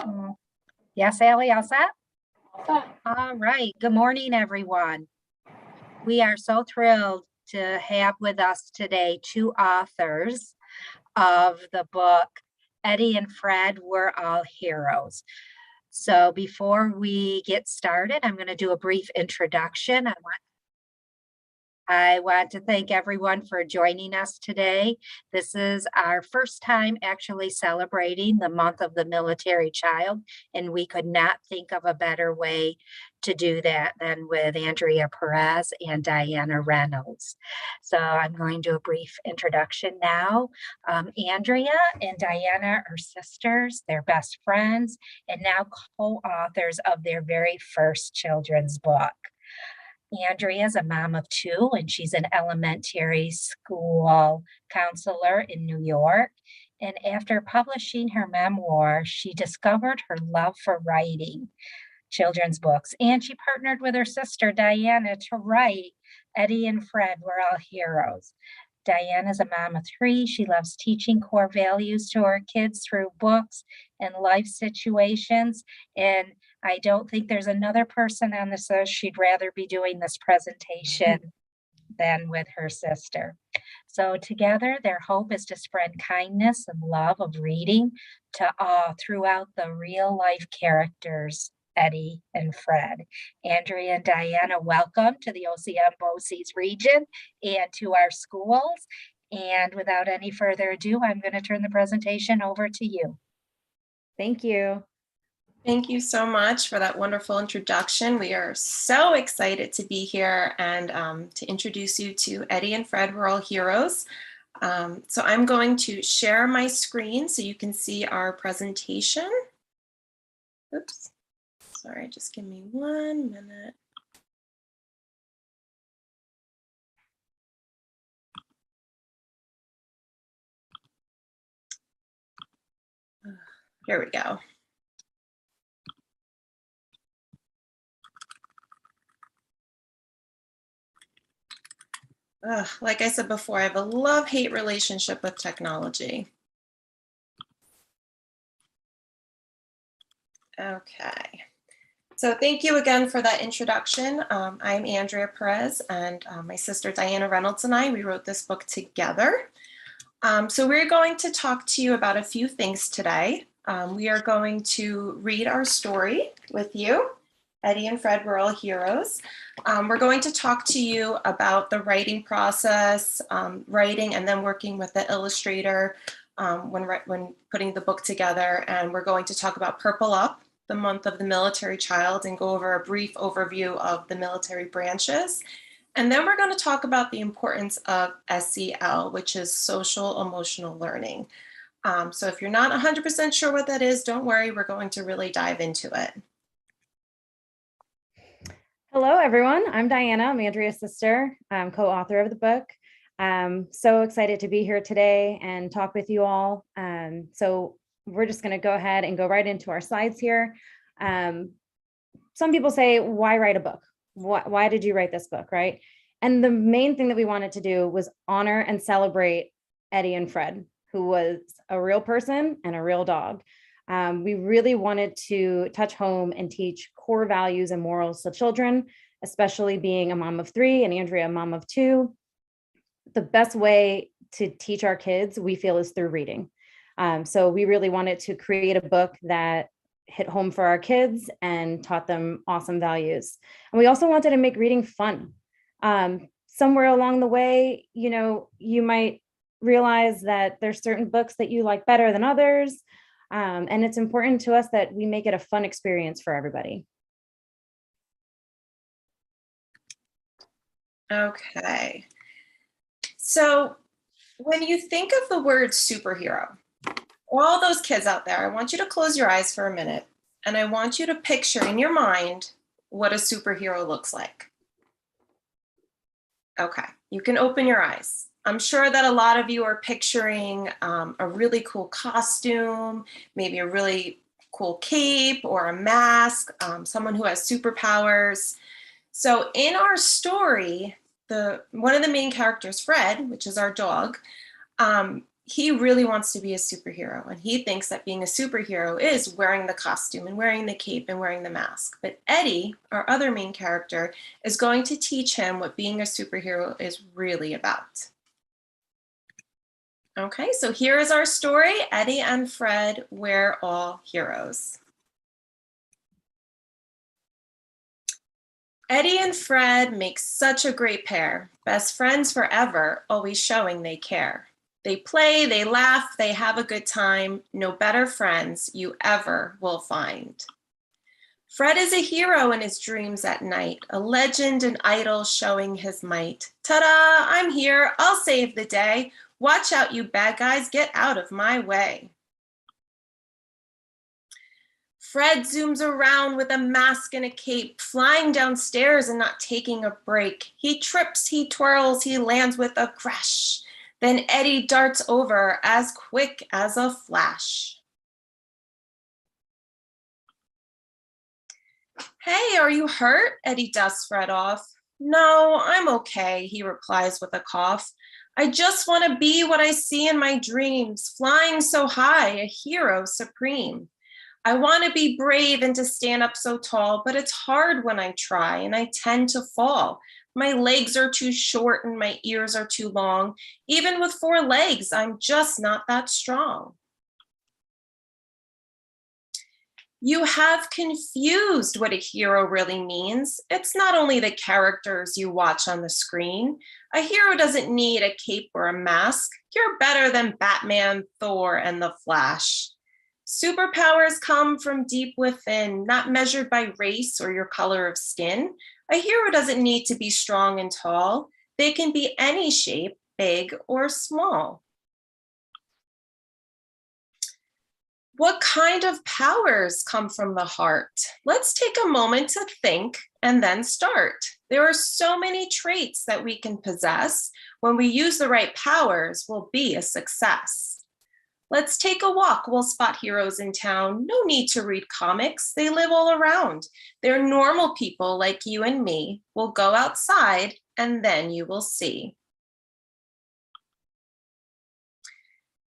Mm. Yes, Allie, all set? All right. Good morning, everyone. We are so thrilled to have with us today two authors of the book, Eddie and Fred Were All Heroes. So before we get started, I'm going to do a brief introduction. I want to thank everyone for joining us today. This is our first time actually celebrating the month of the military child, and we could not think of a better way to do that than with Andrea Perez and Diana Reynolds. So I'm going to do a brief introduction now. Andrea and Diana are sisters, they're best friends, and now co-authors of their very first children's book. Andrea is a mom of two, and she's an elementary school counselor in New York. And after publishing her memoir, she discovered her love for writing children's books. And she partnered with her sister, Diana, to write Eddie and Fred Were All Heroes. Diana is a mom of three. She loves teaching core values to her kids through books and life situations. And I don't think there's another person on this earth she'd rather be doing this presentation than with her sister. So together, their hope is to spread kindness and love of reading to all throughout the real life characters, Eddie and Fred. Andrea and Diana, welcome to the OCM BOCES region and to our schools. And without any further ado, I'm going to turn the presentation over to you. Thank you. Thank you so much for that wonderful introduction. We are so excited to be here and to introduce you to Eddie and Fred Were All Heroes. So I'm going to share my screen so you can see our presentation. Oops, sorry, just give me 1 minute. Here we go. Like I said before, I have a love-hate relationship with technology. Okay, so thank you again for that introduction. I'm Andrea Perez, and my sister Diana Reynolds and we wrote this book together. So we're going to talk to you about a few things today. We are going to read our story with you. Eddie and Fred Were All Heroes. We're going to talk to you about the writing process, writing and then working with the illustrator when putting the book together. And we're going to talk about Purple Up, the month of the military child, and go over a brief overview of the military branches. And then we're going to talk about the importance of SEL, which is social emotional learning. So if you're not 100% sure what that is, don't worry, we're going to really dive into it. Hello, everyone. I'm Diana. I'm Andrea's sister. I'm co-author of the book. So excited to be here today and talk with you all. So we're just going to go ahead and go right into our slides here. Some people say, why write a book? Why did you write this book, right? And the main thing that we wanted to do was honor and celebrate Eddie and Fred, who was a real person and a real dog. We really wanted to touch home and teach core values and morals to children, especially being a mom of three and Andrea, a mom of two. The best way to teach our kids, we feel, is through reading. So we really wanted to create a book that hit home for our kids and taught them awesome values. And we also wanted to make reading fun. Somewhere along the way, you might realize that there's certain books that you like better than others. And it's important to us that we make it a fun experience for everybody. Okay. So when you think of the word superhero, all those kids out there, I want you to close your eyes for a minute, and I want you to picture in your mind what a superhero looks like. Okay, you can open your eyes. I'm sure that a lot of you are picturing a really cool costume, maybe a really cool cape or a mask, someone who has superpowers. So in our story, one of the main characters, Fred, which is our dog, he really wants to be a superhero, and he thinks that being a superhero is wearing the costume and wearing the cape and wearing the mask. But Eddie, our other main character, is going to teach him what being a superhero is really about. Okay, so here is our story, Eddie and Fred, We're All Heroes. Eddie and Fred make such a great pair, best friends forever, always showing they care. They play, they laugh, they have a good time, no better friends you ever will find. Fred is a hero in his dreams at night, a legend and idol showing his might. Ta-da, I'm here, I'll save the day. Watch out, you bad guys, get out of my way. Fred zooms around with a mask and a cape, flying downstairs and not taking a break. He trips, he twirls, he lands with a crash. Then Eddie darts over as quick as a flash. Hey, are you hurt? Eddie dusts Fred off. No, I'm okay, he replies with a cough. I just want to be what I see in my dreams, flying so high, a hero supreme. I want to be brave and to stand up so tall, but it's hard when I try and I tend to fall. My legs are too short and my ears are too long. Even with 4 legs, I'm just not that strong. You have confused what a hero really means. It's not only the characters you watch on the screen. A hero doesn't need a cape or a mask. You're better than Batman, Thor, and the Flash. Superpowers come from deep within, not measured by race or your color of skin. A hero doesn't need to be strong and tall. They can be any shape, big or small. What kind of powers come from the heart? Let's take a moment to think and then start. There are so many traits that we can possess. When we use the right powers, we'll be a success. Let's take a walk. We'll spot heroes in town. No need to read comics. They live all around. They're normal people like you and me. We'll go outside and then you will see.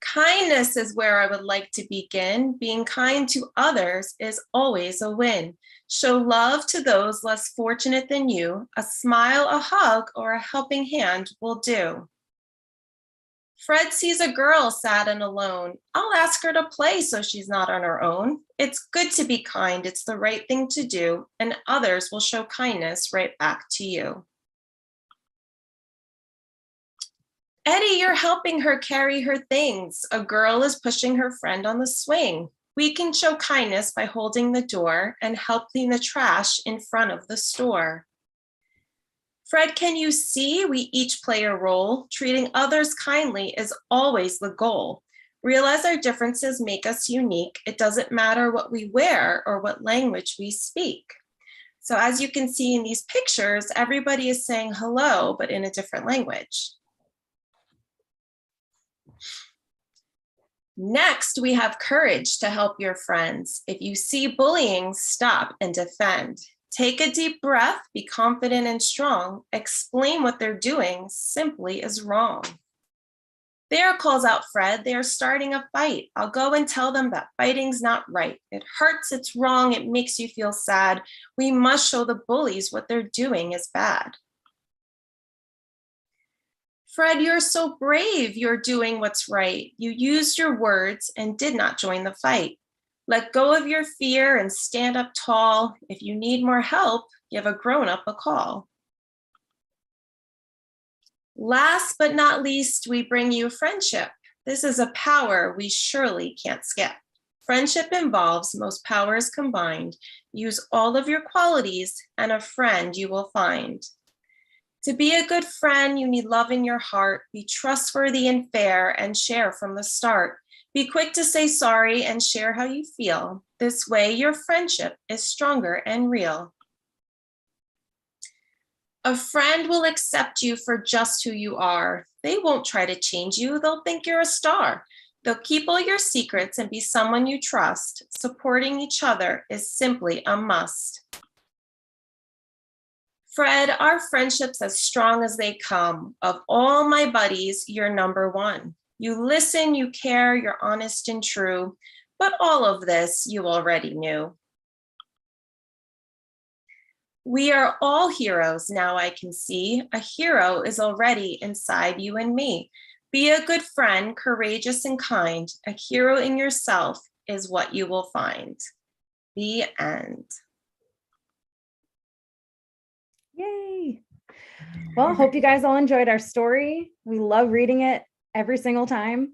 Kindness is where I would like to begin. Being kind to others is always a win. Show love to those less fortunate than you. A smile, a hug, or a helping hand will do. Fred sees a girl sad and alone. I'll ask her to play so she's not on her own. It's good to be kind. It's the right thing to do, and others will show kindness right back to you. Eddie, you're helping her carry her things. A girl is pushing her friend on the swing. We can show kindness by holding the door and help clean the trash in front of the store. Fred, can you see we each play a role? Treating others kindly is always the goal. Realize our differences make us unique. It doesn't matter what we wear or what language we speak. So as you can see in these pictures, everybody is saying hello, but in a different language. Next, we have courage to help your friends. If you see bullying, stop and defend. Take a deep breath, be confident and strong. Explain what they're doing simply is wrong. There, calls out Fred, they are starting a fight. I'll go and tell them that fighting's not right. It hurts, it's wrong, it makes you feel sad. We must show the bullies what they're doing is bad. Fred, you're so brave. You're doing what's right. You used your words and did not join the fight. Let go of your fear and stand up tall. If you need more help, give a grown-up a call. Last but not least, we bring you friendship. This is a power we surely can't skip. Friendship involves most powers combined. Use all of your qualities and a friend you will find. To be a good friend, you need love in your heart. Be trustworthy and fair and share from the start. Be quick to say sorry and share how you feel. This way, your friendship is stronger and real. A friend will accept you for just who you are. They won't try to change you. They'll think you're a star. They'll keep all your secrets and be someone you trust. Supporting each other is simply a must. Fred, our friendship's as strong as they come. Of all my buddies, you're number one. You listen, you care, you're honest and true. But all of this you already knew. We are all heroes now, I can see. A hero is already inside you and me. Be a good friend, courageous and kind. A hero in yourself is what you will find. The end. Yay. Well, hope you guys all enjoyed our story. We love reading it every single time.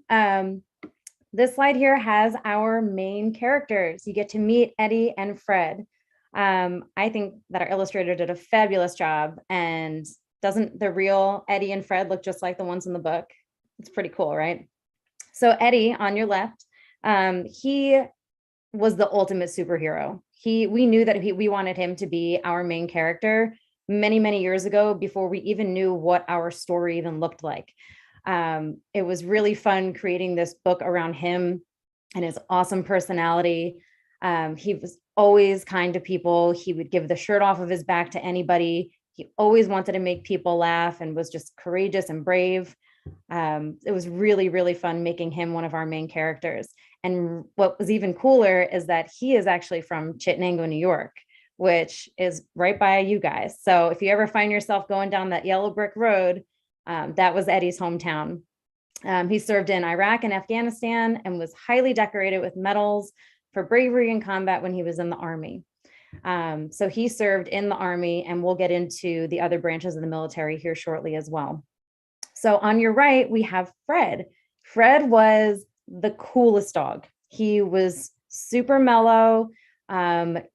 This slide here has our main characters. You get to meet Eddie and Fred. I think that our illustrator did a fabulous job, and doesn't the real Eddie and Fred look just like the ones in the book? It's pretty cool, right? So Eddie on your left, he was the ultimate superhero. We knew that we wanted him to be our main character many, many years ago, before we even knew what our story even looked like. It was really fun creating this book around him and his awesome personality. He was always kind to people. He would give the shirt off of his back to anybody. He always wanted to make people laugh and was just courageous and brave. It was really, really fun making him one of our main characters. And what was even cooler is that he is actually from Chittenango, New York, which is right by you guys. So if you ever find yourself going down that yellow brick road, that was Eddie's hometown. He served in Iraq and Afghanistan and was highly decorated with medals for bravery in combat when he was in the Army. So he served in the Army, and we'll get into the other branches of the military here shortly as well. So on your right, we have Fred. Fred was the coolest dog. He was super mellow.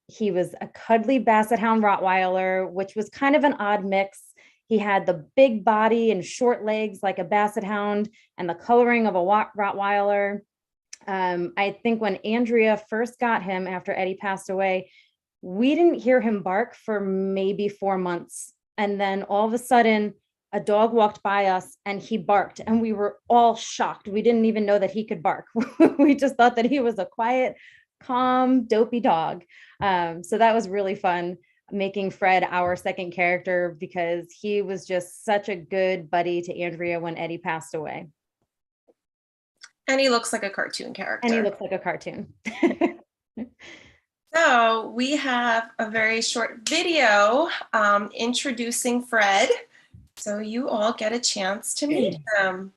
He was a cuddly Basset Hound Rottweiler, which was kind of an odd mix. He had the big body and short legs like a Basset Hound and the coloring of a Rottweiler. I think when Andrea first got him after Eddie passed away, we didn't hear him bark for maybe 4 months. And then all of a sudden, a dog walked by us and he barked, and we were all shocked. We didn't even know that he could bark. We just thought that he was a quiet, calm, dopey dog. So that was really fun, making Fred our second character, because he was just such a good buddy to Andrea when Eddie passed away. And he looks like a cartoon character. And he looks like a cartoon. So we have a very short video introducing Fred. So you all get a chance to meet him.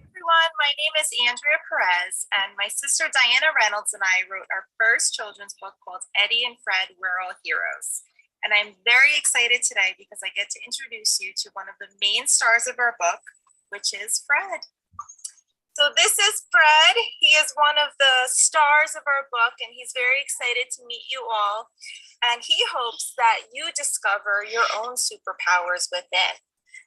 Everyone, my name is Andrea Perez, and my sister Diana Reynolds and I wrote our first children's book called Eddie and Fred, We're All Heroes. And I'm very excited today because I get to introduce you to one of the main stars of our book, which is Fred. So this is Fred. He is one of the stars of our book, and he's very excited to meet you all. And he hopes that you discover your own superpowers within.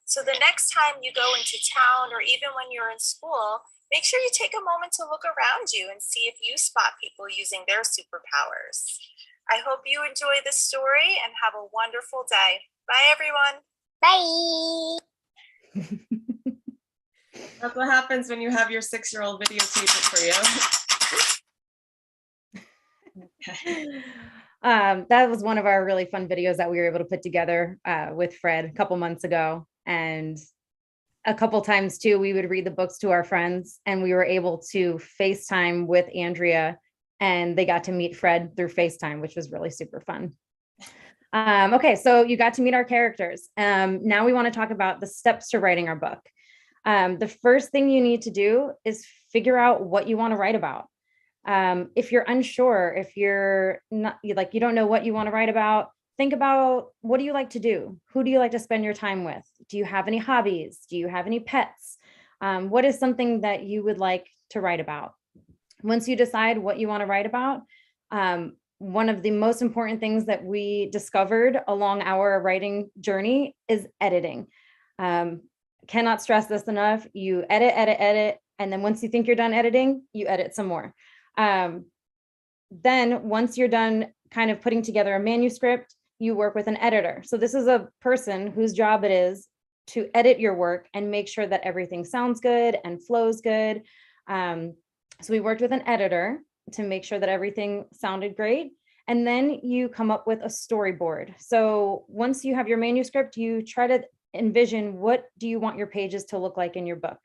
So the next time you go into town, or even when you're in school, make sure you take a moment to look around you and see if you spot people using their superpowers. I hope you enjoy this story and have a wonderful day. Bye, everyone. Bye. That's what happens when you have your 6-year-old videotape it for you. Okay. That was one of our really fun videos that we were able to put together with Fred a couple months ago. And a couple times too, we would read the books to our friends, and we were able to FaceTime with Andrea, and they got to meet Fred through FaceTime, which was really super fun. Okay, so you got to meet our characters. Now we want to talk about the steps to writing our book. The first thing you need to do is figure out what you want to write about. If you're unsure, if you're not you don't know what you want to write about, think about, what do you like to do? Who do you like to spend your time with? Do you have any hobbies? Do you have any pets? What is something that you would like to write about? Once you decide what you want to write about, one of the most important things that we discovered along our writing journey is editing. Cannot stress this enough. You edit. And then once you think you're done editing, you edit some more. Then once you're done kind of putting together a manuscript, you work with an editor. So this is a person whose job it is to edit your work and make sure that everything sounds good and flows good. So we worked with an editor to make sure that everything sounded great. And then you come up with a storyboard. So once you have your manuscript, you try to envision, what do you want your pages to look like in your book?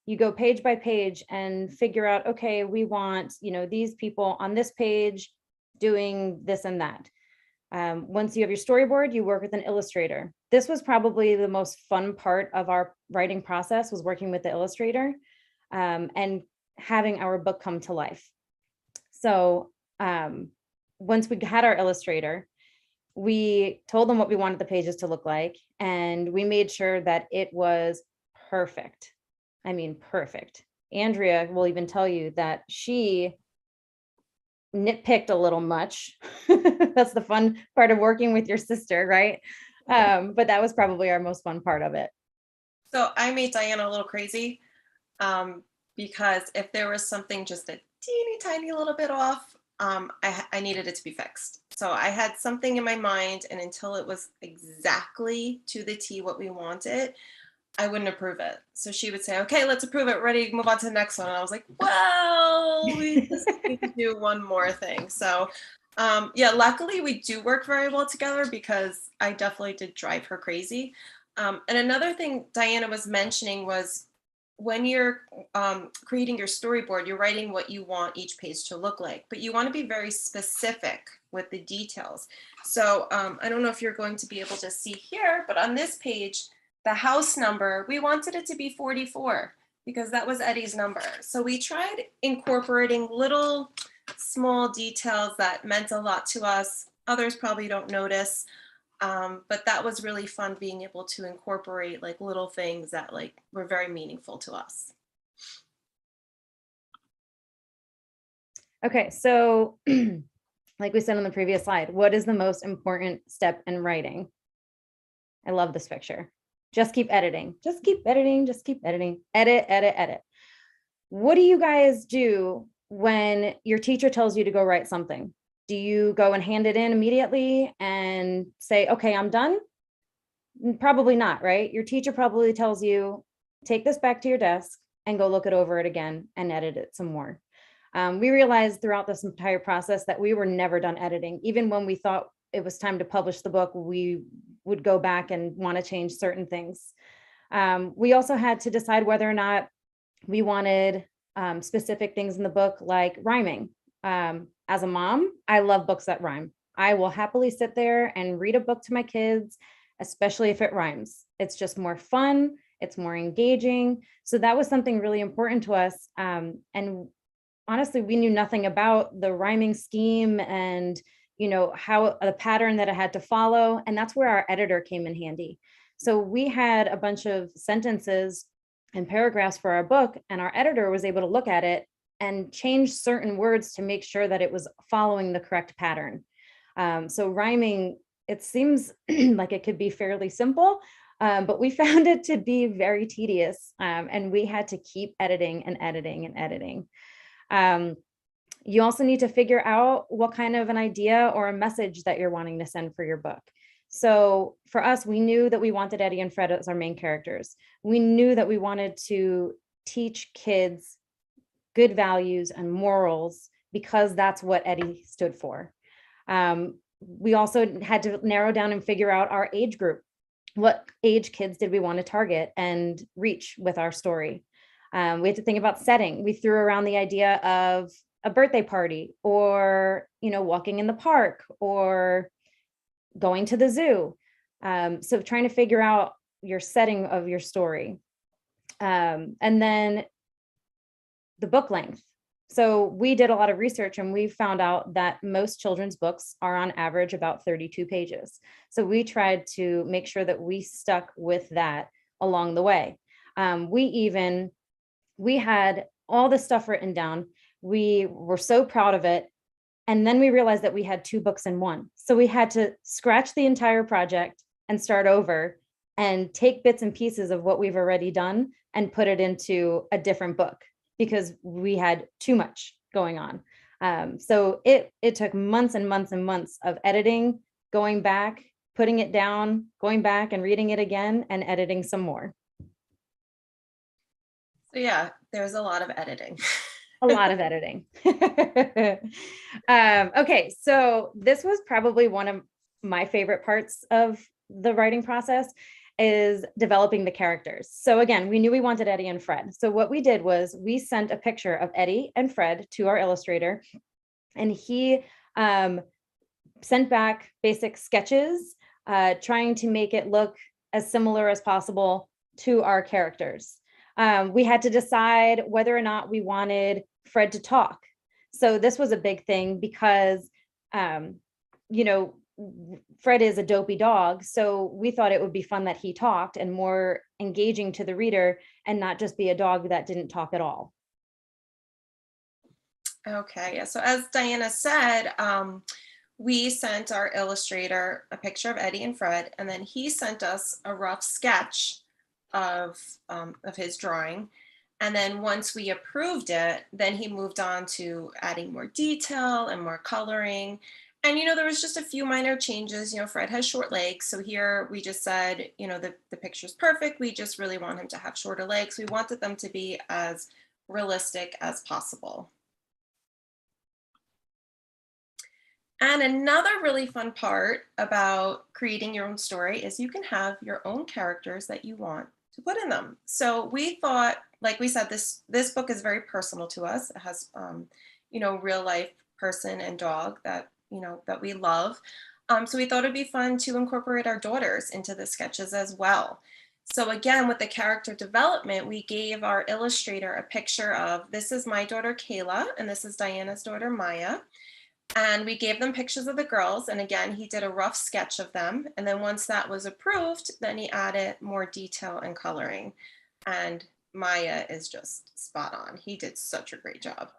You go page by page and figure out, okay, we want, these people on this page doing this and that. Once you have your storyboard, you work with an illustrator. This was probably the most fun part of our writing process, was working with the illustrator and having our book come to life. So once we had our illustrator, we told them what we wanted the pages to look like, and we made sure that it was perfect. I mean, perfect. Andrea will even tell you that she nitpicked a little much. That's the fun part of working with your sister, right? But that was probably our most fun part of it. So I made Diana a little crazy because if there was something just a teeny tiny little bit off, I needed it to be fixed. So I had something in my mind, and until it was exactly to the T what we wanted, I wouldn't approve it. So she would say, okay, let's approve it. Ready, move on to the next one. And I was like, well, we just need to do one more thing. So yeah, luckily we do work very well together, because I definitely did drive her crazy. And another thing Diana was mentioning was, when you're creating your storyboard, you're writing what you want each page to look like, but you want to be very specific with the details. So I don't know if you're going to be able to see here, but on this page, the house number, we wanted it to be 44 because that was Eddie's number. So we tried incorporating little small details that meant a lot to us. Others probably don't notice. But that was really fun, being able to incorporate like little things that like were very meaningful to us. Okay, so like we said on the previous slide, what is the most important step in writing? I love this picture. Just keep editing, just keep editing, just keep editing, edit, edit, edit. What do you guys do when your teacher tells you to go write something? Do you go and hand it in immediately and say, okay, I'm done? Probably not, right? Your teacher probably tells you, take this back to your desk and go look it over it again and edit it some more. We realized throughout this entire process that we were never done editing. Even when we thought it was time to publish the book, we would go back and want to change certain things. We also had to decide whether or not we wanted specific things in the book, like rhyming. As a mom, I love books that rhyme. I will happily sit there and read a book to my kids, especially if it rhymes. It's just more fun. It's more engaging. So that was something really important to us. And honestly, we knew nothing about the rhyming scheme and, how the pattern that it had to follow. And that's where our editor came in handy. So we had a bunch of sentences and paragraphs for our book, and our editor was able to look at it and change certain words to make sure that it was following the correct pattern. So rhyming, it seems like it could be fairly simple, but we found it to be very tedious, and we had to keep editing and editing and editing. You also need to figure out what kind of an idea or a message that you're wanting to send for your book. So for us, we knew that we wanted Eddie and Fred as our main characters. We knew that we wanted to teach kids good values and morals, because that's what Eddie stood for. We also had to narrow down and figure out our age group. What age kids did we want to target and reach with our story? We had to think about setting. We threw around the idea of a birthday party, or, walking in the park, or going to the zoo. So trying to figure out your setting of your story. And then the book length. So we did a lot of research, and we found out that most children's books are on average about 32 pages. So we tried to make sure that we stuck with that along the way. We had all this stuff written down. We were so proud of it. And then we realized that we had 2 books in one. So we had to scratch the entire project and start over and take bits and pieces of what we've already done and put it into a different book, because we had too much going on. So it took months and months and months of editing, going back, putting it down, going back and reading it again, and editing some more. So yeah, there's a lot of editing. A lot of editing. Okay, so this was probably one of my favorite parts of the writing process is developing the characters. So again, we knew we wanted Eddie and Fred. So what we did was we sent a picture of Eddie and Fred to our illustrator, and he sent back basic sketches, trying to make it look as similar as possible to our characters. We had to decide whether or not we wanted Fred to talk. So this was a big thing because, you know, Fred is a dopey dog. So we thought it would be fun that he talked and more engaging to the reader and not just be a dog that didn't talk at all. Okay, yeah. So as Diana said, we sent our illustrator a picture of Eddie and Fred, and then he sent us a rough sketch of his drawing. And then once we approved it, then he moved on to adding more detail and more coloring. And, there was just a few minor changes. Fred has short legs. So here we just said, the picture's perfect. We just really want him to have shorter legs. We wanted them to be as realistic as possible. And another really fun part about creating your own story is you can have your own characters that you want to put in them. So we thought, like we said, this book is very personal to us. It has, real life person and dog that, that we love. So we thought it'd be fun to incorporate our daughters into the sketches as well. So again, with the character development, we gave our illustrator a picture of, this is my daughter, Kayla, and this is Diana's daughter, Maya. And we gave them pictures of the girls. And again, he did a rough sketch of them. And then once that was approved, then he added more detail and coloring. And Maya is just spot on. He did such a great job.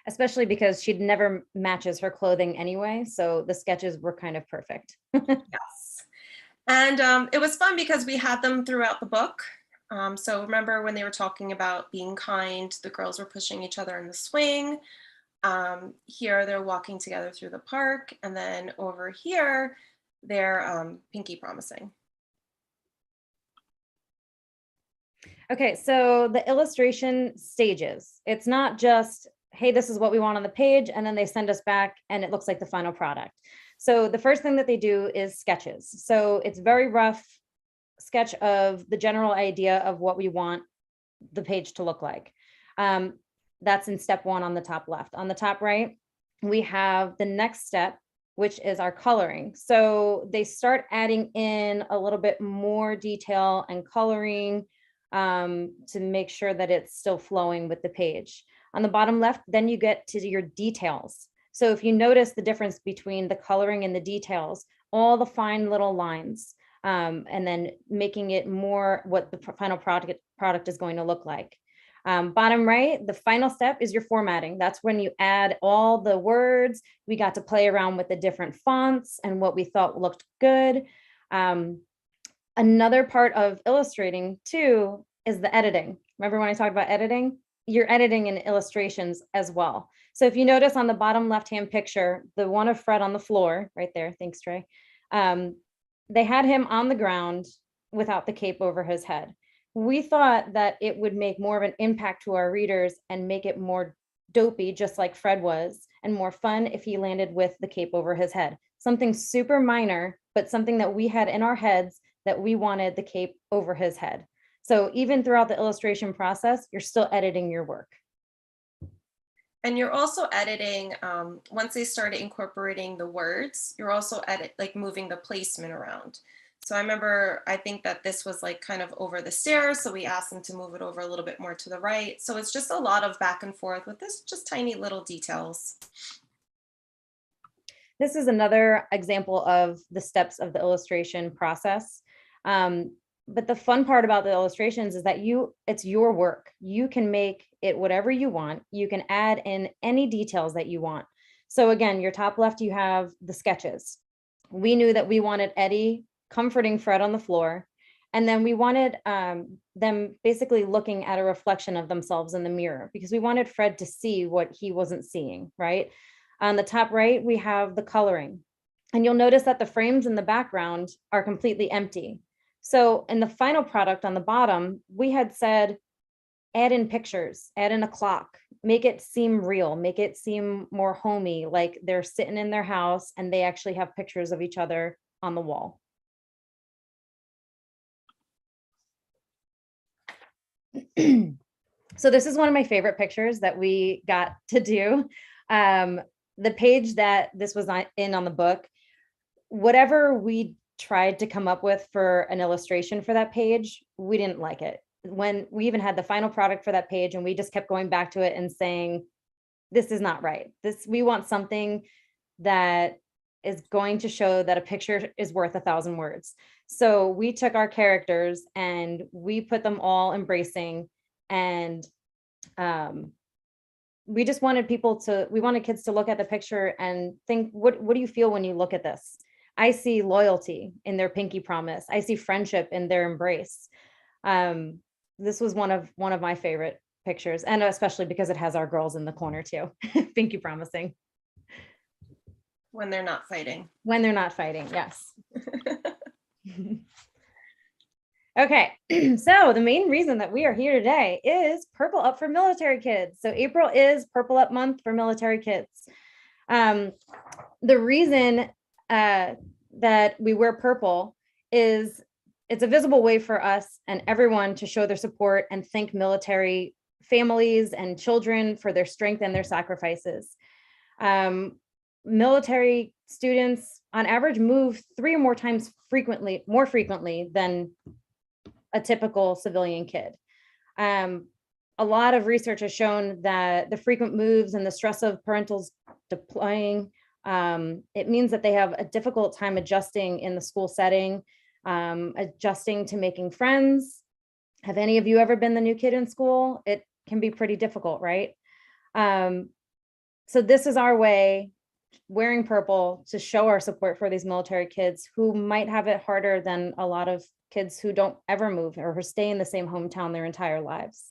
Especially because she never matches her clothing anyway. So the sketches were kind of perfect. Yes. And it was fun because we had them throughout the book. So remember when they were talking about being kind, the girls were pushing each other in the swing. Here they're walking together through the park, and then over here they're pinky promising. Okay, so the illustration stages, it's not just, hey, this is what we want on the page, and then they send us back and it looks like the final product. So the first thing that they do is sketches. So it's very rough sketch of the general idea of what we want the page to look like. That's in step 1 on the top left. On the top right, we have the next step, which is our coloring. So they start adding in a little bit more detail and coloring to make sure that it's still flowing with the page. On the bottom left, then you get to your details. So if you notice the difference between the coloring and the details, all the fine little lines, and then making it more what the final product is going to look like. Bottom right, the final step is your formatting. That's when you add all the words. We got to play around with the different fonts and what we thought looked good. Another part of illustrating too is the editing. Remember when I talked about editing? You're editing in illustrations as well. So if you notice on the bottom left-hand picture, the one of Fred on the floor, right there, thanks, Trey. They had him on the ground without the cape over his head. We thought that it would make more of an impact to our readers and make it more dopey, just like Fred was, and more fun if he landed with the cape over his head. Something super minor, but something that we had in our heads that we wanted the cape over his head. So even throughout the illustration process, you're still editing your work. And you're also editing, once they started incorporating the words, you're also moving the placement around. So I think that this was like kind of over the stairs. So we asked them to move it over a little bit more to the right. So it's just a lot of back and forth with this, just tiny little details. This is another example of the steps of the illustration process. But the fun part about the illustrations is that it's your work. You can make it whatever you want. You can add in any details that you want. So again, your top left, you have the sketches. We knew that we wanted Eddie comforting Fred on the floor. And then we wanted them basically looking at a reflection of themselves in the mirror because we wanted Fred to see what he wasn't seeing, right? On the top right, we have the coloring. And you'll notice that the frames in the background are completely empty. So in the final product on the bottom, we had said, add in pictures, add in a clock, make it seem real, make it seem more homey, like they're sitting in their house and they actually have pictures of each other on the wall. So this is one of my favorite pictures that we got to do. The page that this was in on the book, whatever we tried to come up with for an illustration for that page, we didn't like it. When we even had the final product for that page and we just kept going back to it and saying, this is not right. We want something that is going to show that a picture is worth 1,000 words. So we took our characters and we put them all embracing, and we just wanted we wanted kids to look at the picture and think, what do you feel when you look at this? I see loyalty in their pinky promise. I see friendship in their embrace. This was one of my favorite pictures, and especially because it has our girls in the corner too, pinky promising. When they're not fighting. When they're not fighting, yes. Okay, so the main reason that we are here today is Purple Up for military kids. So April is Purple Up month for military kids. The reason that we wear purple is it's a visible way for us and everyone to show their support and thank military families and children for their strength and their sacrifices. Military students on average move 3 or more times more frequently than a typical civilian kid. A lot of research has shown that the frequent moves and the stress of parentals deploying, it means that they have a difficult time adjusting in the school setting, adjusting to making friends. Have any of you ever been the new kid in school? It can be pretty difficult, right? So this is our way, wearing purple, to show our support for these military kids who might have it harder than a lot of kids who don't ever move or who stay in the same hometown their entire lives.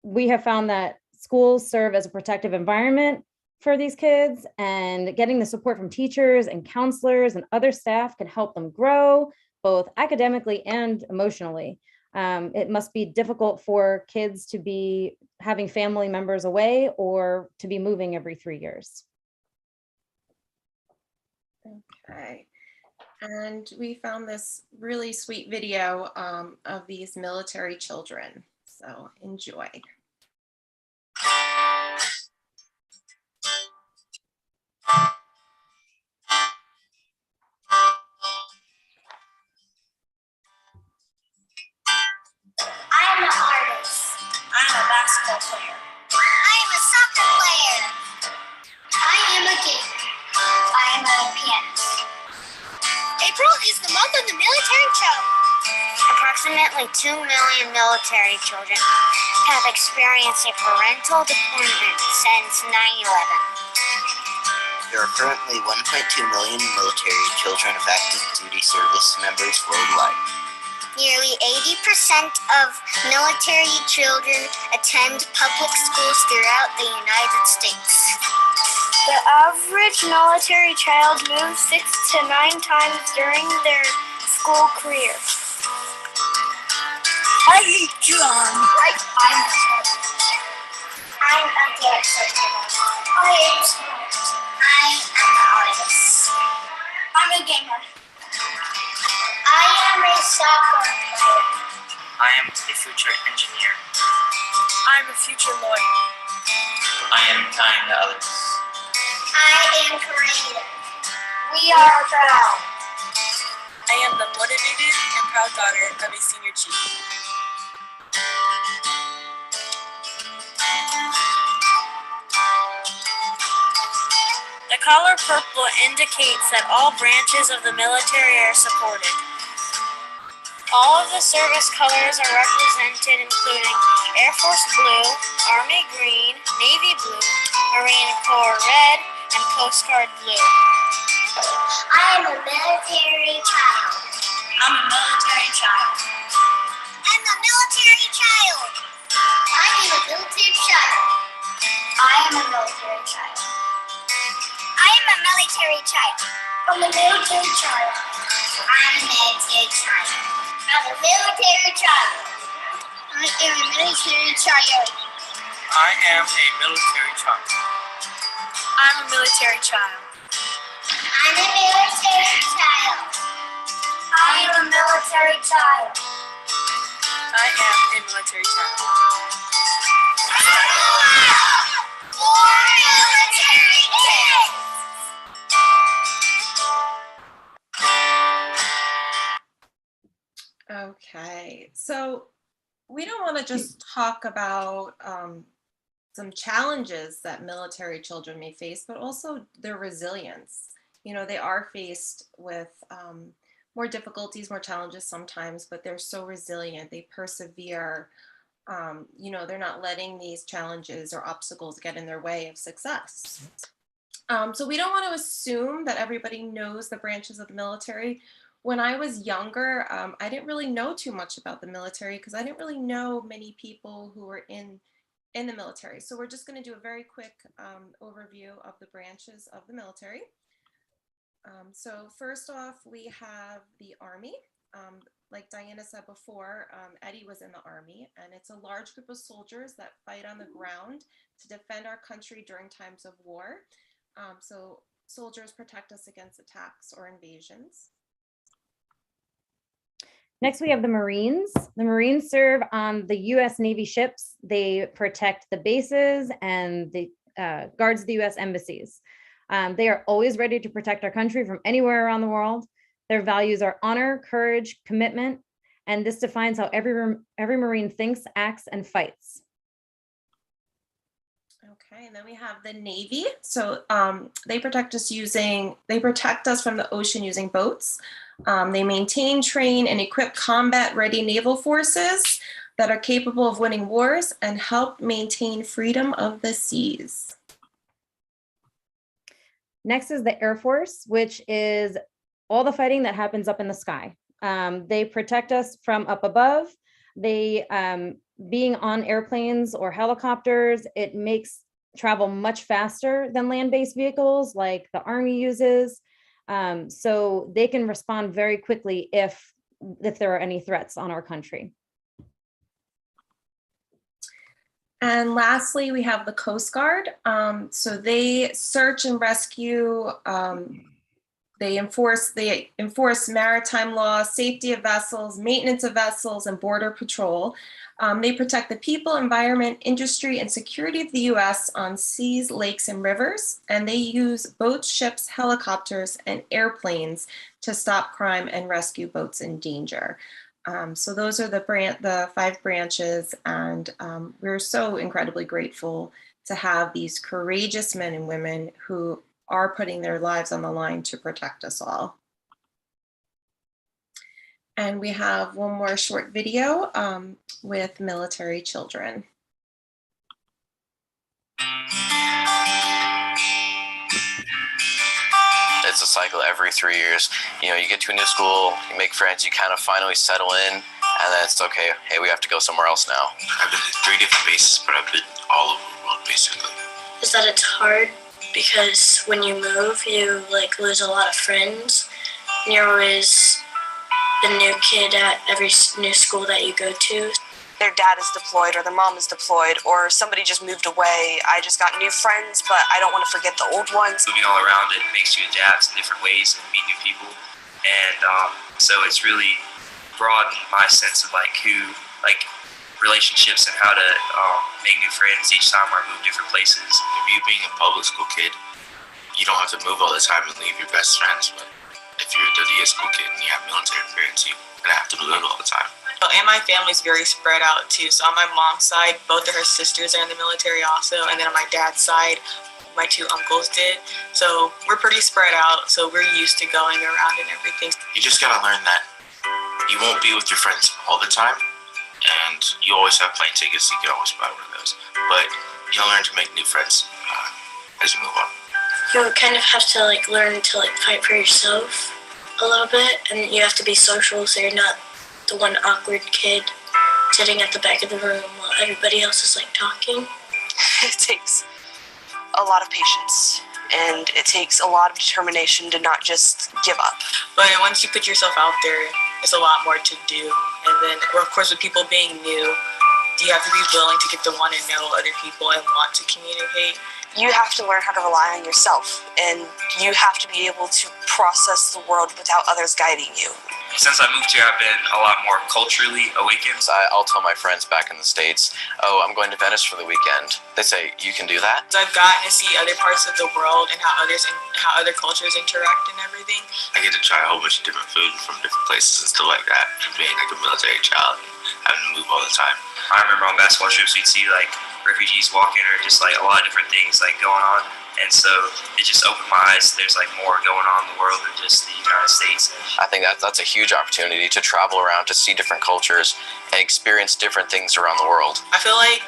We have found that schools serve as a protective environment for these kids, and getting the support from teachers and counselors and other staff can help them grow both academically and emotionally. It must be difficult for kids to be having family members away or to be moving every 3 years. Okay. And we found this really sweet video of these military children. So enjoy. I am an artist. I am a basketball player. I am a soccer player. I am a gamer. I am a pianist. April is the month of the military child. Approximately 2 million military children have experienced a parental deployment since 9/11. There are currently 1.2 million military children of active duty service members worldwide. Nearly 80% of military children attend public schools throughout the United States. The average military child moves 6 to 9 times during their school career. I hate John. I'm a dancer. I am smart. I am an artist. I'm a gamer. I am a soccer player. I am a future engineer. I'm a future lawyer. I am kind to others. I am creative. We are proud. I am the motivated and proud daughter of a senior chief. The color purple indicates that all branches of the military are supported. All of the service colors are represented, including Air Force Blue, Army Green, Navy Blue, Marine Corps Red, and Coast Guard Blue. I am a military child. I'm a military child. I'm a military child. I am a military child. I am a military child. I am a military child. I'm a military child. I'm a military child. I'm a military child. I am a military child. I am a military child. I'm a military child. I'm a military child. I am a military child. I am a military child. More military kids! Okay, so we don't want to just talk about some challenges that military children may face, but also their resilience. You know, they are faced with more difficulties, more challenges sometimes, but they're so resilient. They persevere. You know, they're not letting these challenges or obstacles get in their way of success. So we don't want to assume that everybody knows the branches of the military. When I was younger, I didn't really know too much about the military because I didn't really know many people who were in the military. So we're just going to do a very quick overview of the branches of the military. So first off, we have the Army. Like Diana said before, Eddie was in the Army, and it's a large group of soldiers that fight on the ground to defend our country during times of war. So soldiers protect us against attacks or invasions. Next, we have the Marines. The Marines serve on the U.S. Navy ships. They protect the bases and the guards the U.S. embassies. They are always ready to protect our country from anywhere around the world. Their values are honor, courage, commitment, and this defines how every Marine thinks, acts, and fights. Okay, and then we have the Navy. So they protect us from the ocean using boats. They maintain, train, and equip combat-ready naval forces that are capable of winning wars and help maintain freedom of the seas. Next is the Air Force, which is all the fighting that happens up in the sky. They protect us from up above. They, being on airplanes or helicopters, it makes travel much faster than land-based vehicles like the Army uses. So they can respond very quickly if there are any threats on our country. And lastly, we have the Coast Guard. So they search and rescue. They enforce maritime law, safety of vessels, maintenance of vessels, and border patrol. They protect the people, environment, industry, and security of the U.S. on seas, lakes, and rivers. And they use boats, ships, helicopters, and airplanes to stop crime and rescue boats in danger. So those are the 5 branches, and we're so incredibly grateful to have these courageous men and women who are putting their lives on the line to protect us all. And we have one more short video with military children. It's a cycle every 3 years. You know, you get to a new school, you make friends, you kind of finally settle in, and then it's okay, hey, we have to go somewhere else now. I've been to 3 different bases, but I've been all over the world, basically. Is that it's hard because when you move, you lose a lot of friends, and you're always the new kid at every new school that you go to. Their dad is deployed or their mom is deployed or somebody just moved away. I just got new friends, but I don't want to forget the old ones. Moving all around it makes you adapt in different ways and meet new people. And so it's really broadened my sense of relationships and how to make new friends each time I move different places. If you being a public school kid, you don't have to move all the time and leave your best friends. But if you're a WS school kid and you have military parents, you're gonna have to move all the time. And my family's very spread out too. So on my mom's side, both of her sisters are in the military also. And then on my dad's side, my 2 uncles did. So we're pretty spread out. So we're used to going around and everything. You just gotta learn that you won't be with your friends all the time. And you always have plane tickets, you can always buy one of those. But you'll learn to make new friends as you move on. You kind of have to learn to fight for yourself a little bit, and you have to be social so you're not the one awkward kid sitting at the back of the room while everybody else is talking. It takes a lot of patience and it takes a lot of determination to not just give up. But once you put yourself out there, it's a lot more to do. And then, of course, with people being new, you have to be willing to get to want to know other people and want to communicate. You have to learn how to rely on yourself, and you have to be able to process the world without others guiding you. Since I moved here, I've been a lot more culturally awakened. I'll tell my friends back in the States, oh, I'm going to Venice for the weekend. They say, you can do that? So I've gotten to see other parts of the world and how other cultures interact and everything. I get to try a whole bunch of different food from different places and stuff like that, from being like a military child and having to move all the time. I remember on basketball trips, we'd see like refugees walking or just like a lot of different things like going on. And so it just opened my eyes. There's like more going on in the world than just the United States. I think that's a huge opportunity to travel around, to see different cultures and experience different things around the world. I feel like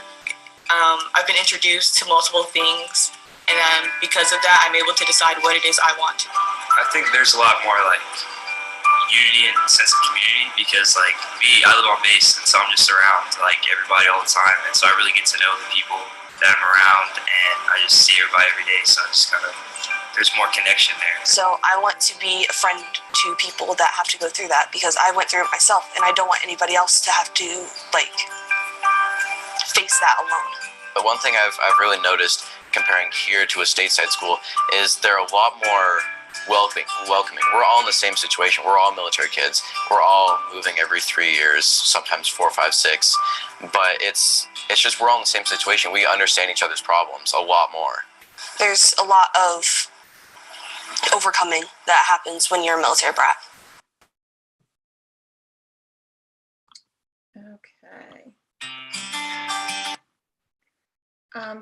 I've been introduced to multiple things, and because of that, I'm able to decide what it is I want to. I think there's a lot more like unity and sense of community because like me, I live on base, and so I'm just around like everybody all the time, and so I really get to know the people that I'm around, and I just see everybody every day, so I just kind of, there's more connection there. So I want to be a friend to people that have to go through that, because I went through it myself, and I don't want anybody else to have to like face that alone. The one thing I've really noticed comparing here to a stateside school is they're a lot more welcoming. We're all in the same situation. We're all military kids. We're all moving every 3 years, sometimes 4, 5, 6. But it's just we're all in the same situation. We understand each other's problems a lot more. There's a lot of overcoming that happens when you're a military brat. Okay.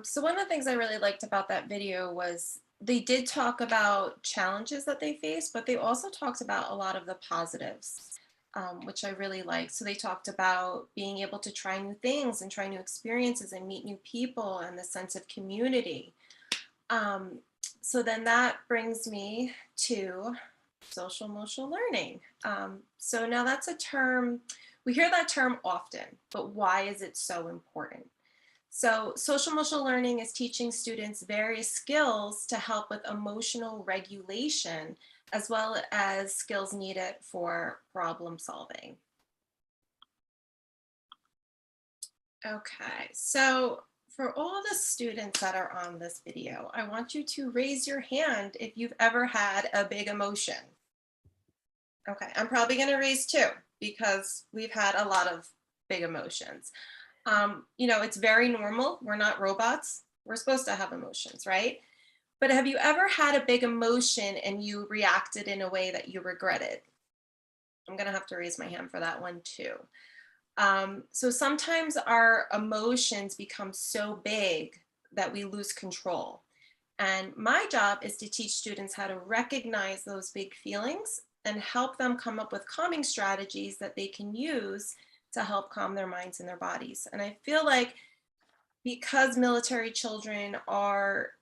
So one of the things I really liked about that video was they did talk about challenges that they faced, but they also talked about a lot of the positives, which I really liked. So they talked about being able to try new things and try new experiences and meet new people and the sense of community. So then that brings me to social emotional learning. So now that's a term, we hear that term often, but why is it so important? So social emotional learning is teaching students various skills to help with emotional regulation, as well as skills needed for problem solving. Okay, so for all the students that are on this video, I want you to raise your hand if you've ever had a big emotion. Okay, I'm probably going to raise 2 because we've had a lot of big emotions. You know, it's very normal. We're not robots. We're supposed to have emotions, right? But have you ever had a big emotion and you reacted in a way that you regretted? I'm going to have to raise my hand for that one too. So sometimes our emotions become so big that we lose control. And my job is to teach students how to recognize those big feelings and help them come up with calming strategies that they can use to help calm their minds and their bodies. And I feel like because military children are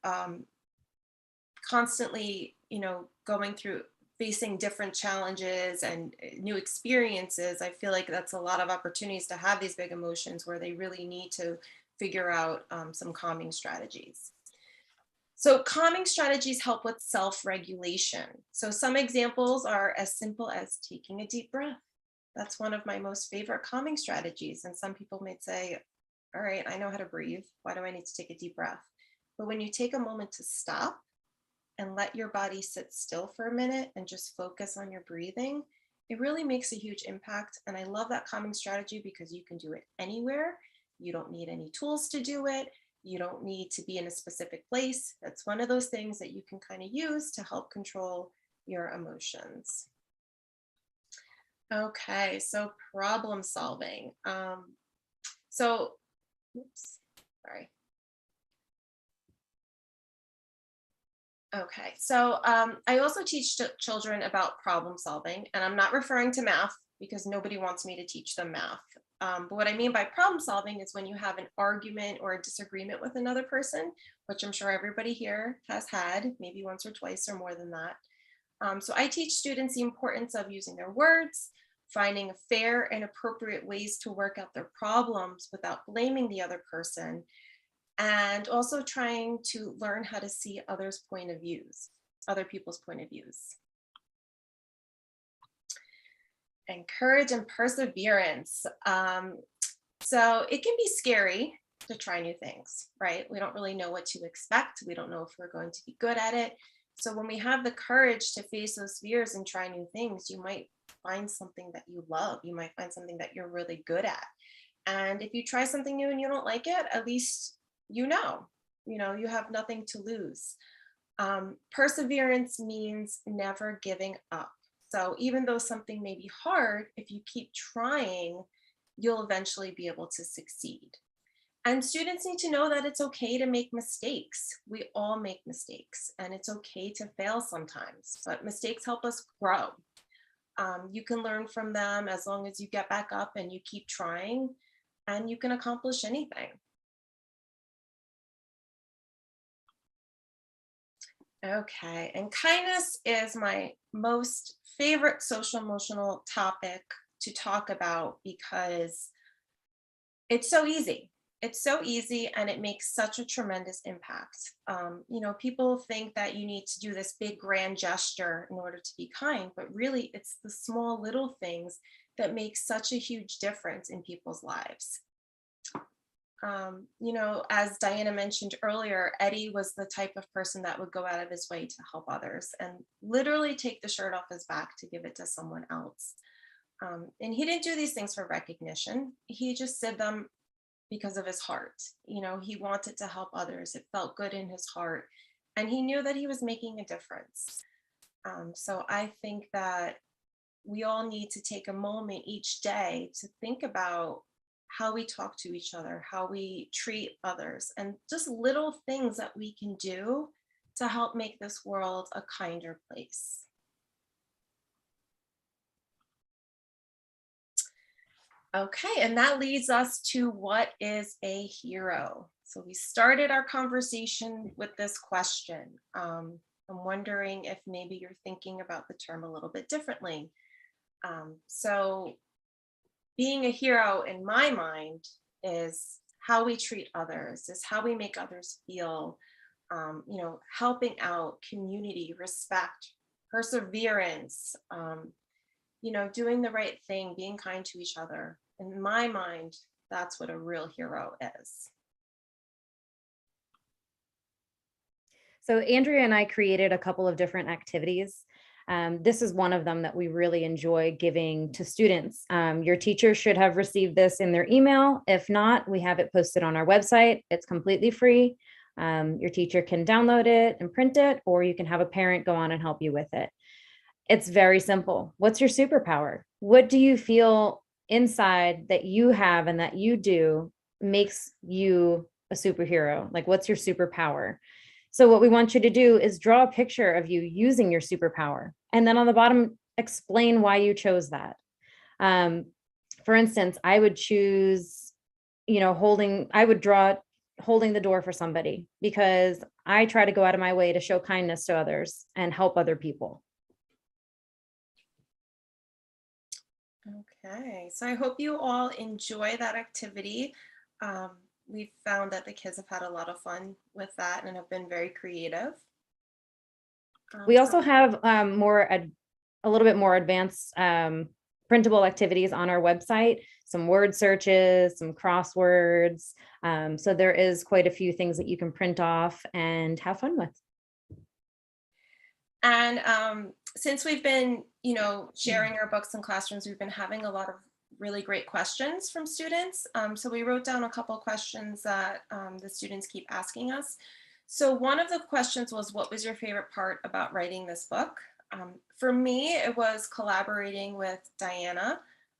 constantly, you know, going through facing different challenges and new experiences, I feel like that's a lot of opportunities to have these big emotions where they really need to figure out some calming strategies. So calming strategies help with self-regulation. So some examples are as simple as taking a deep breath. That's one of my most favorite calming strategies. And some people may say, all right, I know how to breathe. Why do I need to take a deep breath? But when you take a moment to stop and let your body sit still for a minute and just focus on your breathing, it really makes a huge impact. And I love that calming strategy because you can do it anywhere. You don't need any tools to do it. You don't need to be in a specific place. That's one of those things that you can kind of use to help control your emotions. Okay, so problem solving. Oops, sorry. Okay, so I also teach children about problem solving, and I'm not referring to math because nobody wants me to teach them math. But what I mean by problem solving is when you have an argument or a disagreement with another person, which I'm sure everybody here has had, maybe once or twice or more than that. So I teach students the importance of using their words, finding fair and appropriate ways to work out their problems without blaming the other person, and also trying to learn how to see other people's point of views. And courage and perseverance. So it can be scary to try new things, right? We don't really know what to expect. We don't know if we're going to be good at it. So when we have the courage to face those fears and try new things, you might find something that you love. You might find something that you're really good at. And if you try something new and you don't like it, at least you have nothing to lose. Perseverance means never giving up. So even though something may be hard, if you keep trying, you'll eventually be able to succeed. And students need to know that it's okay to make mistakes. We all make mistakes, and it's okay to fail sometimes, but mistakes help us grow. You can learn from them as long as you get back up and you keep trying, and you can accomplish anything. Okay, and kindness is my most favorite social emotional topic to talk about because it's so easy. It's so easy and it makes such a tremendous impact. People think that you need to do this big grand gesture in order to be kind, but really it's the small little things that make such a huge difference in people's lives. As Diana mentioned earlier, Eddie was the type of person that would go out of his way to help others and literally take the shirt off his back to give it to someone else. And he didn't do these things for recognition. He just did them because of his heart. He wanted to help others. It felt good in his heart. And he knew that he was making a difference. So I think that we all need to take a moment each day to think about how we talk to each other, how we treat others, and just little things that we can do to help make this world a kinder place. Okay, and that leads us to what is a hero? So we started our conversation with this question. I'm wondering if maybe you're thinking about the term a little bit differently. So being a hero in my mind is how we treat others, is how we make others feel, helping out, community, respect, perseverance, doing the right thing, being kind to each other. In my mind, that's what a real hero is. So Andrea and I created a couple of different activities. This is one of them that we really enjoy giving to students. Your teacher should have received this in their email. If not, we have it posted on our website. It's completely free. Your teacher can download it and print it, or you can have a parent go on and help you with it. It's very simple. What's your superpower? What do you feel inside that you have and that you do makes you a superhero? Like, what's your superpower? So what we want you to do is draw a picture of you using your superpower. And then on the bottom, explain why you chose that. For instance, I would choose, I would draw holding the door for somebody because I try to go out of my way to show kindness to others and help other people. Okay, so I hope you all enjoy that activity. We've found that the kids have had a lot of fun with that and have been very creative. We also have a little bit more advanced printable activities on our website, some word searches, some crosswords. So there is quite a few things that you can print off and have fun with. And since we've been, sharing our books in classrooms, we've been having a lot of really great questions from students. So we wrote down a couple of questions that the students keep asking us. So one of the questions was, what was your favorite part about writing this book? For me, it was collaborating with Diana.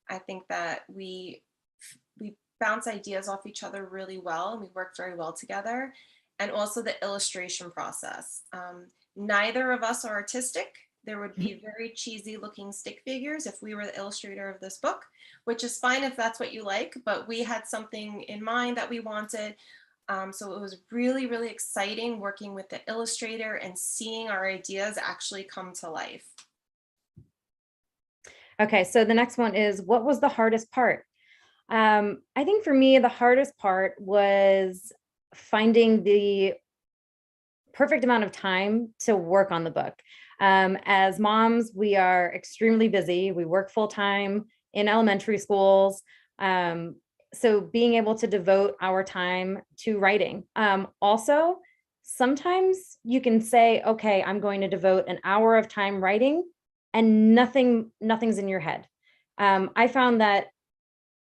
I think that we bounce ideas off each other really well, and we work very well together. And also the illustration process. Neither of us are artistic. There would be very cheesy looking stick figures if we were the illustrator of this book, which is fine if that's what you like, but we had something in mind that we wanted. So it was really, really exciting working with the illustrator and seeing our ideas actually come to life. Okay, so the next one is, what was the hardest part? I think for me, the hardest part was finding the perfect amount of time to work on the book. As moms, we are extremely busy. We work full time in elementary schools. So being able to devote our time to writing. Also, sometimes you can say, okay, I'm going to devote an hour of time writing, and nothing's in your head. I found that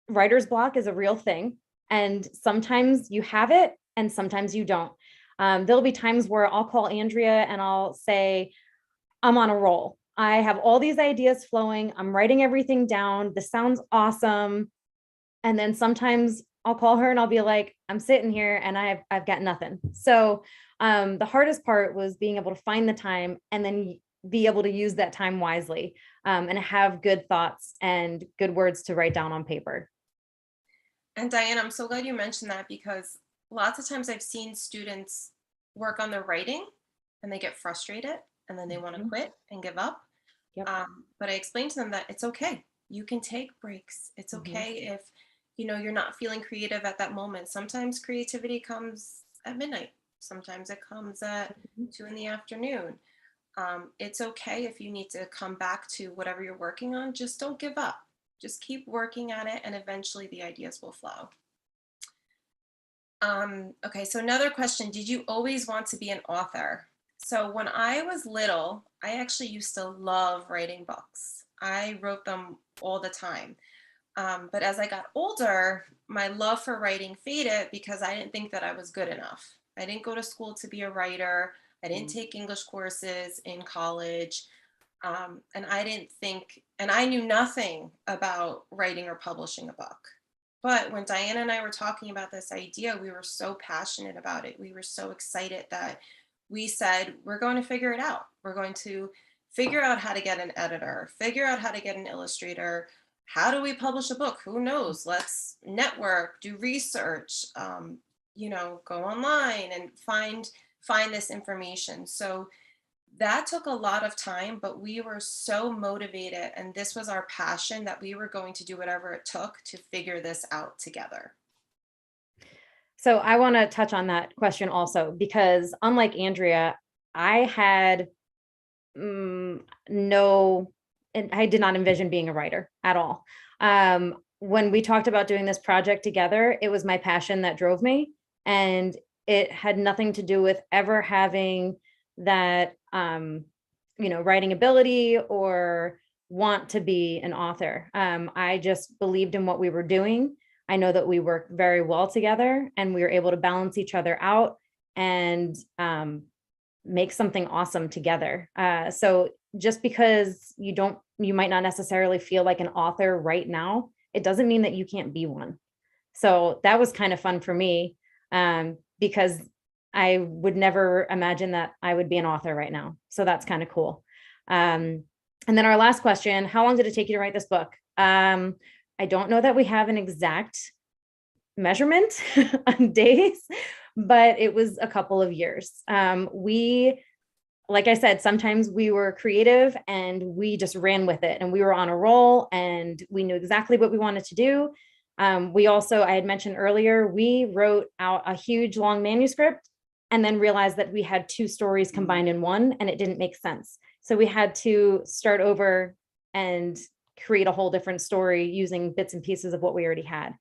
writer's block is a real thing, and sometimes you have it and sometimes you don't. There'll be times where I'll call Andrea and I'll say, I'm on a roll. I have all these ideas flowing. I'm writing everything down. This sounds awesome. And then sometimes I'll call her and I'll be like, I'm sitting here and I've got nothing. So the hardest part was being able to find the time and then be able to use that time wisely, and have good thoughts and good words to write down on paper. And Diane, I'm so glad you mentioned that, because lots of times I've seen students work on their writing and they get frustrated and then they want to quit and give up. Yep. But I explained to them that it's okay. You can take breaks. It's okay if, you know, you're not feeling creative at that moment. Sometimes creativity comes at midnight. Sometimes it comes at 2 p.m. It's okay if you need to come back to whatever you're working on. Just don't give up. Just keep working at it, and eventually the ideas will flow. Okay, so another question. Did you always want to be an author? So when I was little, I actually used to love writing books. I wrote them all the time. But as I got older, my love for writing faded because I didn't think that I was good enough. I didn't go to school to be a writer. I didn't take English courses in college. And I didn't think, and I knew nothing about writing or publishing a book. But when Diana and I were talking about this idea, we were so passionate about it. We were so excited that we said, we're going to figure it out. We're going to figure out how to get an editor, figure out how to get an illustrator. How do we publish a book? Who knows? Let's network, do research, you know, go online and find this information. So that took a lot of time, but we were so motivated, and this was our passion, that we were going to do whatever it took to figure this out together. So I want to touch on that question also, because unlike Andrea, I had no, and I did not envision being a writer at all. When we talked about doing this project together, it was my passion that drove me, and it had nothing to do with ever having that, you know, writing ability or want to be an author. I just believed in what we were doing. I know that we worked very well together and we were able to balance each other out and make something awesome together. So just because you might not necessarily feel like an author right now, it doesn't mean that you can't be one. So that was kind of fun for me, because I would never imagine that I would be an author right now. So that's kind of cool. And then our last question, how long did it take you to write this book? I don't know that we have an exact measurement on days, but it was a couple of years. Like I said, sometimes we were creative and we just ran with it, and we were on a roll and we knew exactly what we wanted to do. We also, I had mentioned earlier, we wrote out a huge long manuscript and then realized that we had 2 stories combined in one, and it didn't make sense. So we had to start over and create a whole different story using bits and pieces of what we already had.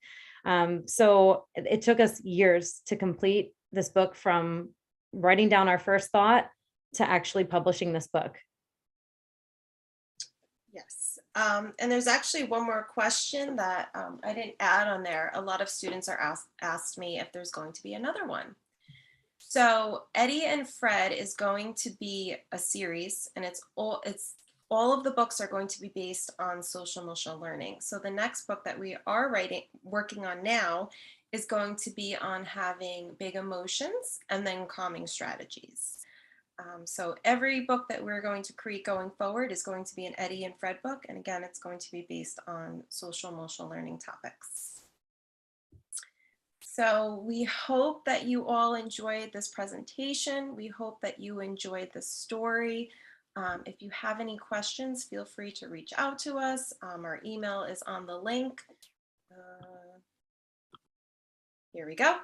So it took us years to complete this book, from writing down our first thought to actually publishing this book. Yes. And there's actually one more question that I didn't add on there. A lot of students are asked me if there's going to be another one. So Eddie and Fred is going to be a series, and it's all of the books are going to be based on social emotional learning. So the next book that we are working on now is going to be on having big emotions and then calming strategies. So every book that we're going to create going forward is going to be an Eddie and Fred book. And again, it's going to be based on social emotional learning topics. So we hope that you all enjoyed this presentation. We hope that you enjoyed the story. If you have any questions, feel free to reach out to us. Our email is on the link. Here we go.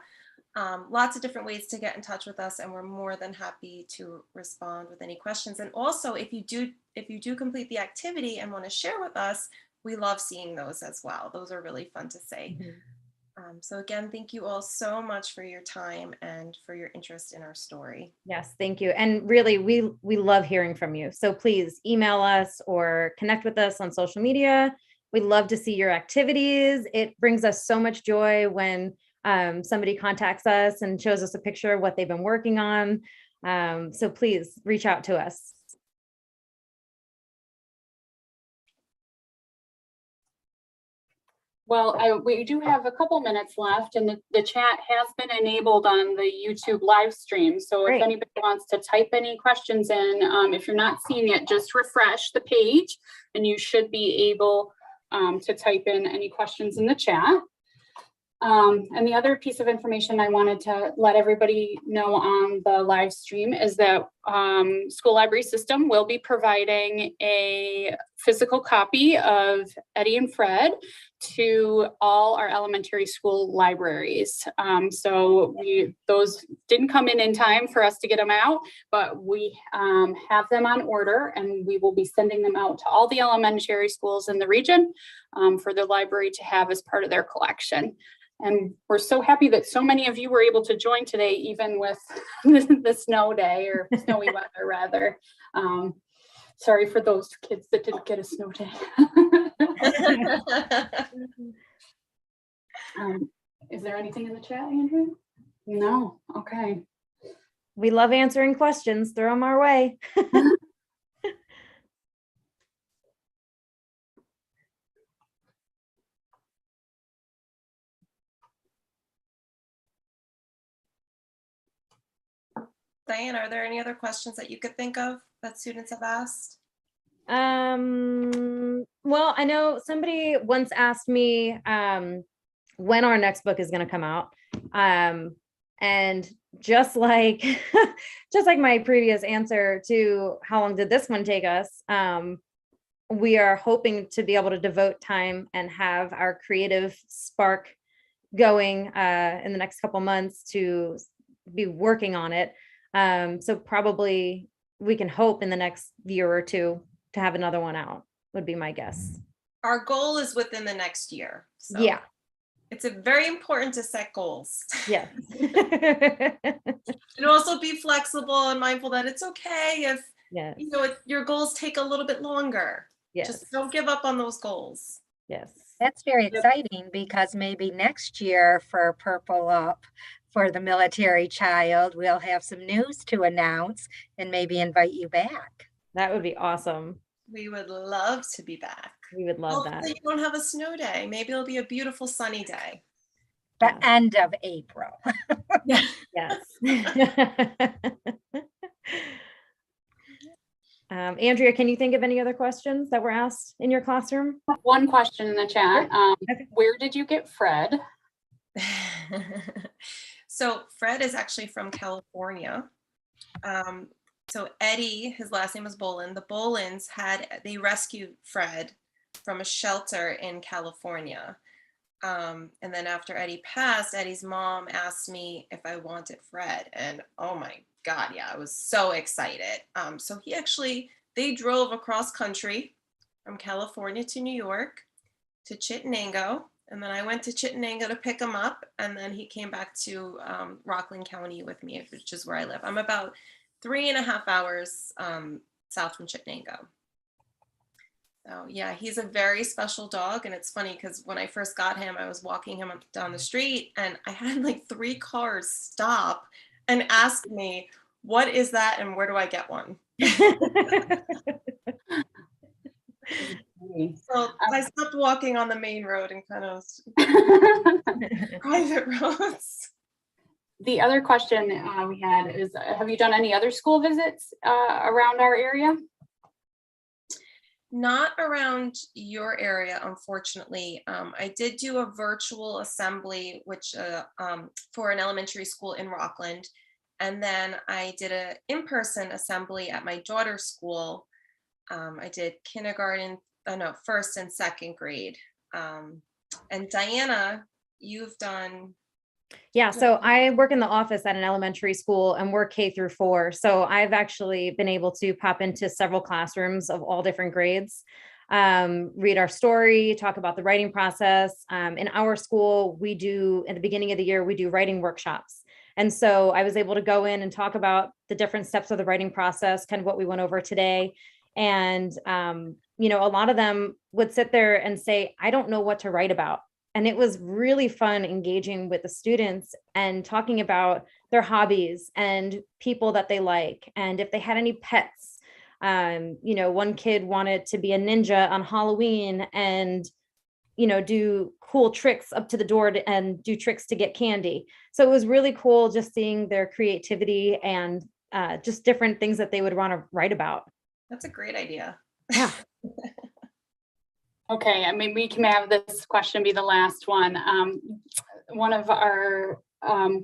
Lots of different ways to get in touch with us, and we're more than happy to respond with any questions. And also, if you do complete the activity and want to share with us, we love seeing those as well. Those are really fun to say. So again, thank you all so much for your time and for your interest in our story. Yes, thank you. And really, we love hearing from you. So please email us or connect with us on social media. We love to see your activities. It brings us so much joy when somebody contacts us and shows us a picture of what they've been working on. So please reach out to us. Well, we do have a couple minutes left, and the chat has been enabled on the YouTube live stream. So if anybody wants to type any questions in, if you're not seeing it, just refresh the page and you should be able to type in any questions in the chat. And the other piece of information I wanted to let everybody know on the live stream is that School Library System will be providing a physical copy of Eddie and Fred to all our elementary school libraries. So those didn't come in time for us to get them out, but we have them on order, and we will be sending them out to all the elementary schools in the region for the library to have as part of their collection. And we're so happy that so many of you were able to join today, even with the snow day, or snowy weather rather. Sorry for those kids that didn't get a snow day. Is there anything in the chat, Andrew? No. Okay. We love answering questions. Throw them our way. Diane, are there any other questions that you could think of that students have asked? Well, I know somebody once asked me when our next book is going to come out. And just like just like my previous answer to how long did this one take us, we are hoping to be able to devote time and have our creative spark going in the next couple months to be working on it. So probably we can hope in the next year or two to have another one out, would be my guess. Our goal is within the next year. So yeah. It's very important to set goals. Yeah. And also be flexible and mindful that it's okay if yes. you know your goals take a little bit longer. Yes. Just don't give up on those goals. Yes. That's very exciting, because maybe next year for Purple Up for the military child, we'll have some news to announce and maybe invite you back. That would be awesome. We would love to be back. We would love Hopefully that. you won't have a snow day. Maybe it'll be a beautiful sunny day. The end of April. Yes. Andrea, can you think of any other questions that were asked in your classroom? One question in the chat. Where did you get Fred? So Fred is actually from California. So Eddie, his last name was Bolin. The Bolins they rescued Fred from a shelter in California. And then after Eddie passed, Eddie's mom asked me if I wanted Fred. And oh my God, yeah, I was so excited. So they drove across country from California to New York to Chittenango. And then I went to Chittenango to pick him up. And then he came back to Rockland County with me, which is where I live. I'm about 3.5 hours south from Chittenango. So yeah, he's a very special dog. And it's funny because when I first got him, I was walking him up down the street and I had like 3 cars stop and ask me, what is that and where do I get one? So I stopped walking on the main road and kind of private roads. The other question we had is, have you done any other school visits around our area? Not around your area, unfortunately. I did do a virtual assembly, which for an elementary school in Rockland. And then I did an in-person assembly at my daughter's school. I did first and second grade. And Diana, you've done Yeah, so I work in the office at an elementary school and we're K through 4. So I've actually been able to pop into several classrooms of all different grades, read our story, talk about the writing process. In our school, we do, at the beginning of the year, we do writing workshops. And so I was able to go in and talk about the different steps of the writing process, kind of what we went over today. And, a lot of them would sit there and say, I don't know what to write about. And it was really fun engaging with the students and talking about their hobbies and people that they like. And if they had any pets, one kid wanted to be a ninja on Halloween and, do cool tricks up to the door and do tricks to get candy. So it was really cool just seeing their creativity and just different things that they would want to write about. That's a great idea. Yeah. Okay, I mean, we can have this question be the last one. One of our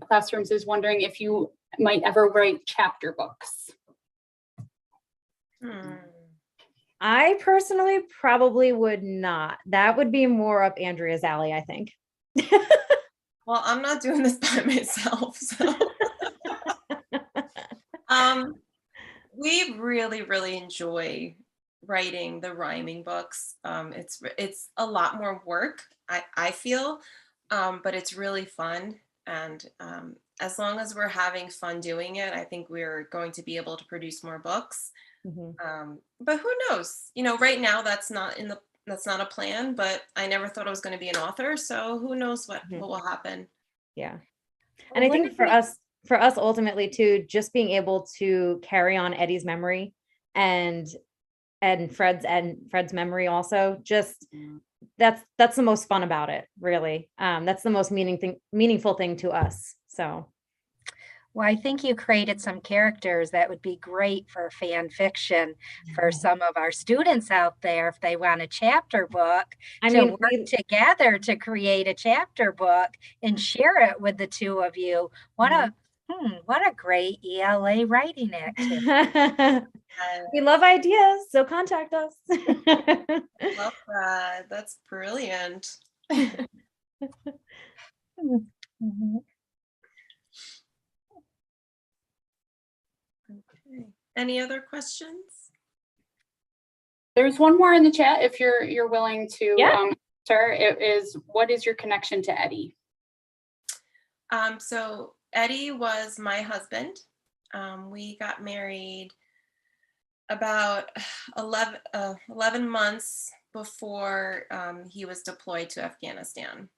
classrooms is wondering if you might ever write chapter books. I personally probably would not. That would be more up Andrea's alley, I think. Well, I'm not doing this by myself, so. We really, really enjoy writing the rhyming books. It's a lot more work, I feel, but it's really fun. And as long as we're having fun doing it, I think we're going to be able to produce more books. But who knows? Right now that's not a plan. But I never thought I was going to be an author, so who knows what will happen? Yeah, and I think for us ultimately too, just being able to carry on Eddie's memory and Fred's memory also, just that's the most fun about it, really. That's the most meaningful thing to us. So well, I think you created some characters that would be great for fan fiction for some of our students out there if they want a chapter book work together to create a chapter book and share it with the two of you. What a great ELA writing activity. We love ideas, so contact us. Love that. That's brilliant. Okay. Any other questions? There's one more in the chat if you're willing to answer. It is, what is your connection to Eddie? So Eddie was my husband. We got married about 11 months before he was deployed to Afghanistan.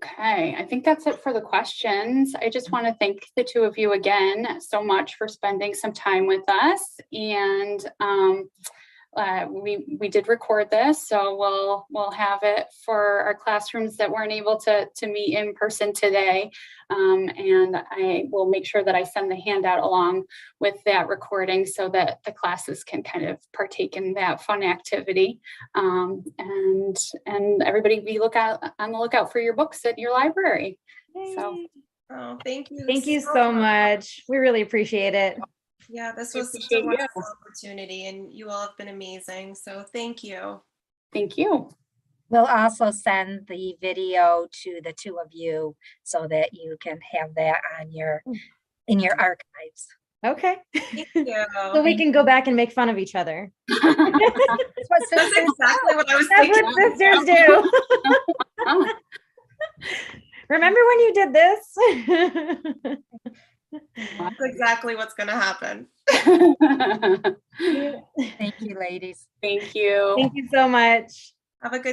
Okay, I think that's it for the questions. I just want to thank the two of you again so much for spending some time with us. And we did record this, so we'll have it for our classrooms that weren't able to meet in person today. And I will make sure that I send the handout along with that recording so that the classes can kind of partake in that fun activity. And everybody be on the lookout for your books at your library. Yay. So, oh, thank you. Thank you so much. We really appreciate it. Yeah, this was such a wonderful opportunity, and you all have been amazing. So thank you. Thank you. We'll also send the video to the two of you so that you can have that in your archives. Okay. Thank you. So we can go back and make fun of each other. That's exactly what I was thinking. That's what sisters do. Remember when you did this? That's exactly what's going to happen. Thank you, ladies. Thank you. Thank you so much. Have a good